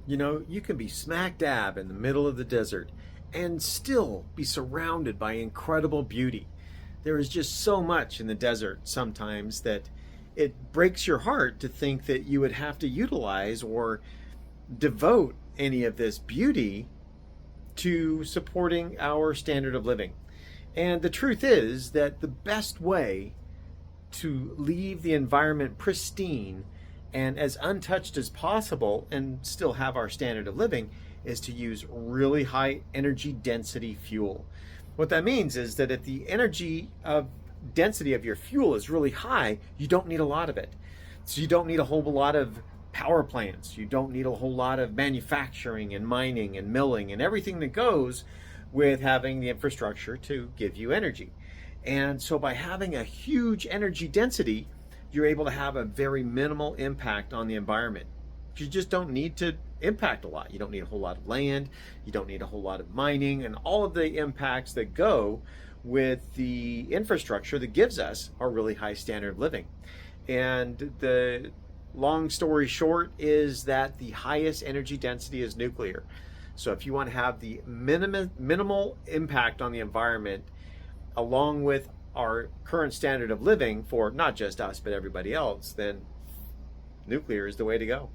You know, you can be smack dab in the middle of the desert and still be surrounded by incredible beauty. There is just so much in the desert sometimes that it breaks your heart to think that you would have to utilize or devote any of this beauty to supporting our standard of living. And the truth is that the best way to leave the environment pristine and as untouched as possible and still have our standard of living is to use really high energy density fuel. What that means is that if the energy of density of your fuel is really high, you don't need a lot of it. So you don't need a whole lot of power plants. You don't need a whole lot of manufacturing and mining and milling and everything that goes with having the infrastructure to give you energy. And so by having a huge energy density, you're able to have a very minimal impact on the environment. You just don't need to impact a lot. You don't need a whole lot of land. You don't need a whole lot of mining and all of the impacts that go with the infrastructure that gives us a really high standard of living. And the long story short is that the highest energy density is nuclear. So if you want to have the minimal impact on the environment along with our current standard of living for not just us but everybody else, then nuclear is the way to go.